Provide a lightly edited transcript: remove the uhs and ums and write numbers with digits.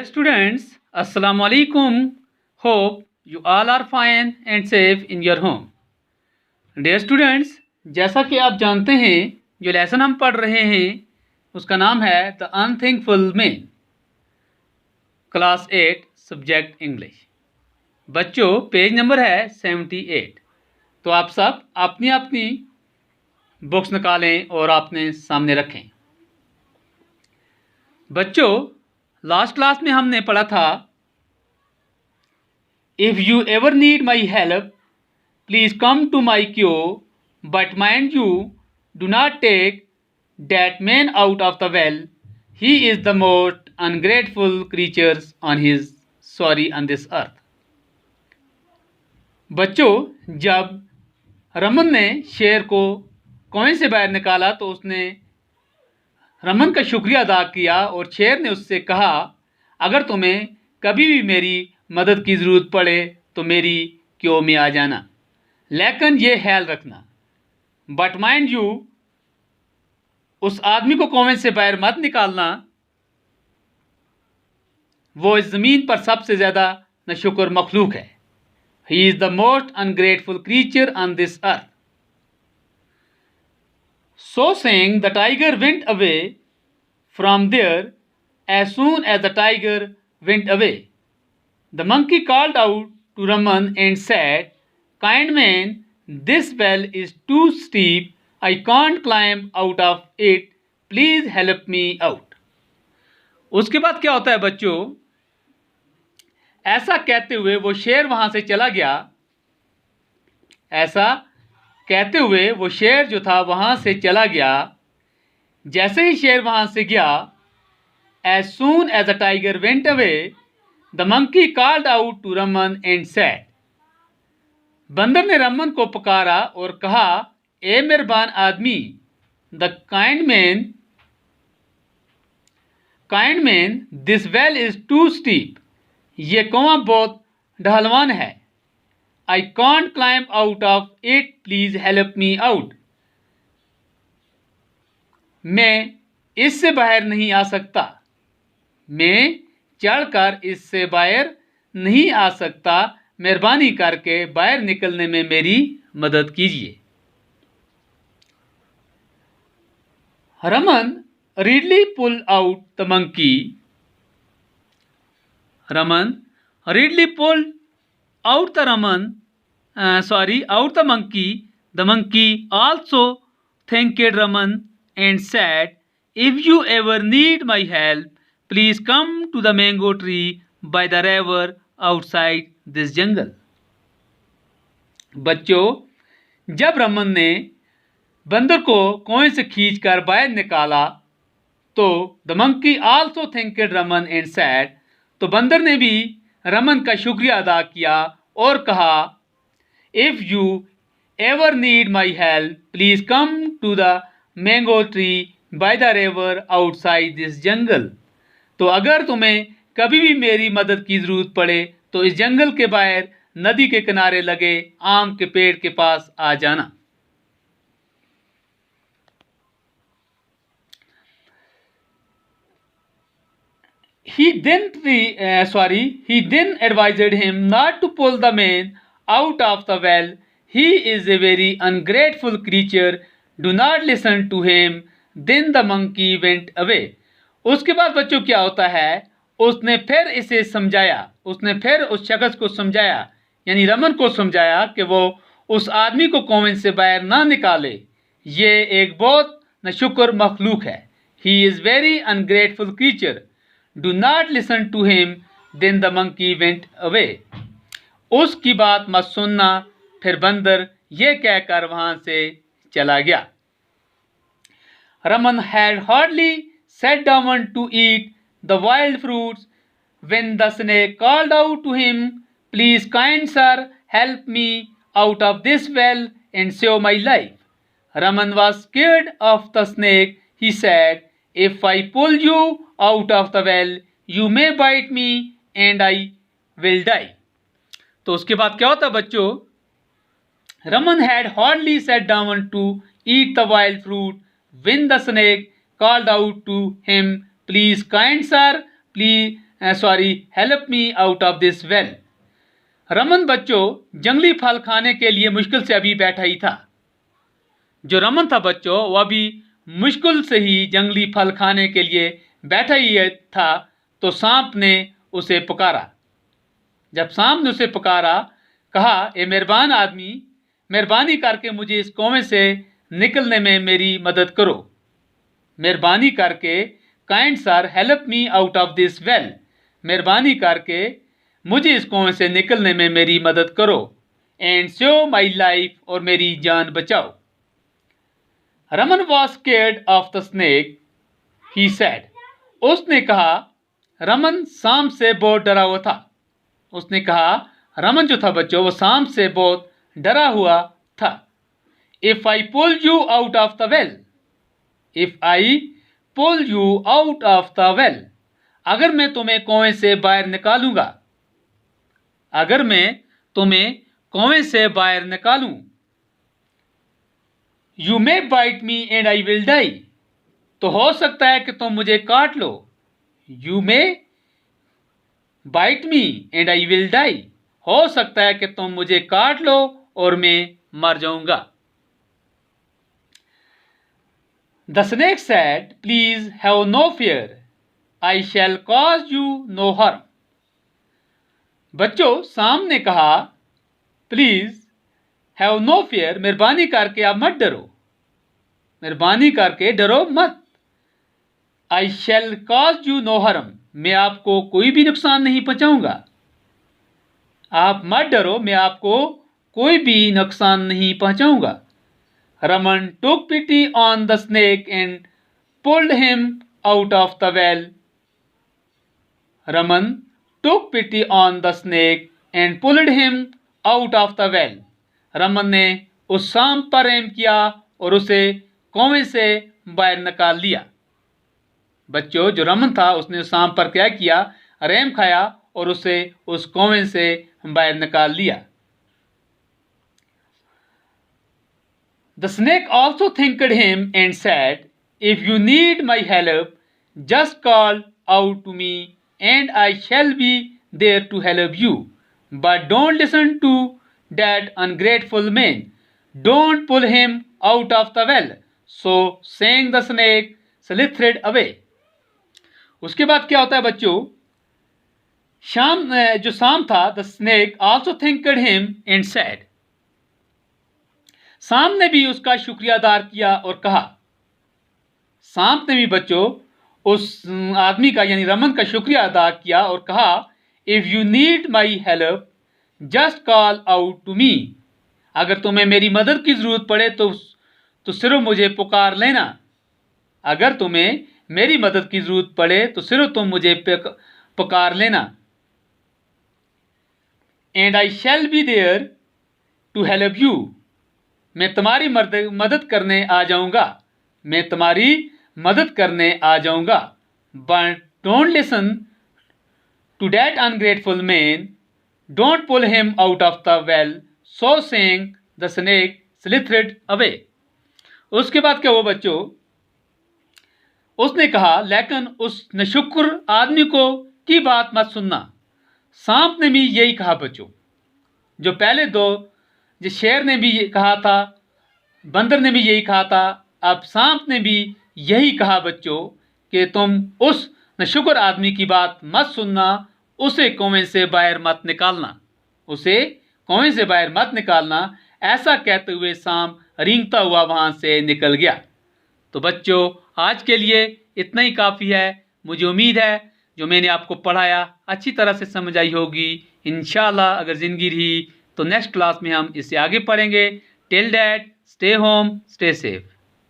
students, Assalamu alaikum. Hope you all are fine and safe in your home. Dear students, जैसा कि आप जानते हैं जो लेसन हम पढ़ रहे हैं उसका नाम है the unthankful man, class 8 subject English. बच्चों, पेज नंबर है 78। तो आप सब अपनी अपनी बुक्स निकालें और अपने सामने रखें। बच्चों, लास्ट क्लास में हमने पढ़ा था, if you ever need my help please come to my cue, but mind you do not take that man out of the well, he is the most ungrateful creatures on his sorry on this earth. बच्चों, जब रमन ने शेर को कुएं से बाहर निकाला तो उसने रमन का शुक्रिया अदा किया और शेर ने उससे कहा, अगर तुम्हें कभी भी मेरी मदद की ज़रूरत पड़े तो मेरी क्यों में आ जाना, लेकिन ये ख्याल रखना, बट माइंड यू, उस आदमी को कुएं से बाहर मत निकालना, वो इस ज़मीन पर सबसे ज़्यादा नाशुक्र मखलूक है। ही is the most ungrateful creature on this earth. So saying, the tiger went away from there. As soon as the tiger went away, the monkey called out to Raman and said, kind man, this well is too steep. I can't climb out of it. Please help me out. उसके बाद क्या होता है बच्चों, ऐसा कहते हुए वो शेर वहां से चला गया। ऐसा कहते हुए वो शेर जो था वहाँ से चला गया। जैसे ही शेर वहाँ से गया, as soon as the tiger went away, the monkey called out to Raman and said, बंदर ने रमन को पुकारा और कहा, ए मेहरबान आदमी, the kind man, this well is too steep. ये कुआं बहुत ढलवान है। I can't climb out of it. Please help me out. मैं इससे बाहर नहीं आ सकता। मैं चढ़कर इससे बाहर नहीं आ सकता। मेहरबानी करके बाहर निकलने में मेरी मदद कीजिए। Raman readily pulled out the monkey. Raman readily pulled out the monkey. The monkey also thanked Raman and said, if you ever need my help, please come to the mango tree by the river outside this jungle. बच्चों, जब रमन ने बंदर को कुएं से खींचकर बाहर निकाला तो the monkey also thanked Raman and said, तो बंदर ने भी रमन का शुक्रिया अदा किया और कहा, if you ever need my help please come to the mango tree by the river outside this jungle. तो अगर तुम्हें कभी भी मेरी मदद की ज़रूरत पड़े तो इस जंगल के बाहर नदी के किनारे लगे आम के पेड़ के पास आ जाना। He then advised him not to pull the man out of the well. He is a very ungrateful creature. Do not listen to him. Then the monkey went away. उसके बाद बच्चों क्या होता है, उसने फिर इसे समझाया, उसने फिर उस शख्स को समझाया, यानी रमन को समझाया कि वो उस आदमी को कुएं से बाहर ना निकाले। ये एक बहुत नाशुक्र मखलूक है। He is very ungrateful creature. Do not listen to him. Then the monkey went away. उसकी बात मत सुनना। फिर बंदर ये कहकर वहां से चला गया। Raman had hardly sat down to eat the wild fruits when the snake called out to him, please kind sir, help me out of this well and save my life. Raman was scared of the snake. He said, if I pull you out of the well, you may bite me and I will die. तो उसके बाद क्या होता बच्चों, Raman had hardly sat down to eat the wild fruit when the snake called out to him, please kind sir, please help me out of this well. Raman बच्चों जंगली फल खाने के लिए मुश्किल से अभी बैठा ही था। जो रमन था बच्चों वह भी मुश्किल से ही जंगली फल खाने के लिए बैठा ही था, तो सांप ने उसे पुकारा। जब सांप ने उसे पुकारा, कहा, ए मेहरबान आदमी, मेहरबानी करके मुझे इस कुएं से निकलने में मेरी मदद करो। मेहरबानी करके, kind sir help me out of this well. मेहरबानी करके मुझे इस कुएं से निकलने में मेरी मदद करो। एंड सेव माई लाइफ, और मेरी जान बचाओ। Raman was scared of the snake, he said. उसने कहा, रमन सांप से बहुत डरा हुआ था। उसने कहा, रमन जो था बच्चों वो सांप से बहुत डरा हुआ था। If I pull you out of the well, if I pull you out of the well, अगर मैं तुम्हें कुएं से बाहर निकालूंगा, अगर मैं तुम्हें कुएं से बाहर निकालूं। You may bite me and I will die, तो हो सकता है कि तुम मुझे काट लो। You may bite me and I will die, हो सकता है कि तुम मुझे काट लो और मैं मर जाऊंगा। The snake said, please have no fear, I shall cause you no harm. बच्चों सांप ने कहा, प्लीज हैव नो फियर, मेहरबानी करके आप मत डरो, मेहरबानी करके डरो मत। आई shall cause you no harm, मैं आपको कोई भी नुकसान नहीं पहुंचाऊंगा। आप मत डरो, मैं आपको कोई भी नुकसान नहीं पहुंचाऊंगा। Raman took pity on the snake and pulled him out of the well. Raman took pity on the snake and pulled him out of the well. रमन ने उस सांप पर रहम किया और उसे कुएं से बाहर निकाल लिया। बच्चों जो रमन था उसने उस सांप पर क्या किया, रहम खाया और उसे उस कुएं से बाहर निकाल लिया। The snake also thanked him and said, if you need my help just call out to me and I shall be there to help you, but don't listen to that ungrateful man, don't pull him out of the well, so saying the snake slithered away। उसके बाद क्या होता है बच्चों, जो सांप था, the snake also thanked him and said, सांप ने भी उसका शुक्रिया अदा किया और कहा, सांप ने भी बच्चों उस आदमी का यानी रमन का शुक्रिया अदा किया और कहा, if you need my help just call out to me, अगर तुम्हें मेरी मदद की जरूरत पड़े तो सिर्फ मुझे पुकार लेना। अगर तुम्हें मेरी मदद की जरूरत पड़े तो सिर्फ तुम मुझे पुकार लेना। And I shall be there to help you, मैं तुम्हारी मदद करने आ जाऊंगा, मैं तुम्हारी मदद करने आ जाऊंगा। But don't listen to that ungrateful man, Don't pull him out of the well, so saying the snake slithered away। उसके बाद क्या हुआ बच्चों, उसने कहा, लेकिन उस नशुक्र आदमी को की बात मत सुनना। सांप ने भी यही कहा बच्चों, जो पहले दो जो शेर ने भी कहा था, बंदर ने भी यही कहा था, अब सांप ने भी यही कहा बच्चों कि तुम उस नशुक्र आदमी की बात मत सुनना, उसे कुएं से बाहर मत निकालना, उसे कुएं से बाहर मत निकालना। ऐसा कहते हुए सांप रेंगता हुआ वहां से निकल गया। तो बच्चों आज के लिए इतना ही काफ़ी है। मुझे उम्मीद है जो मैंने आपको पढ़ाया अच्छी तरह से समझ आई होगी। इंशाल्लाह अगर ज़िंदगी रही तो नेक्स्ट क्लास में हम इससे आगे पढ़ेंगे। Till that stay home stay safe.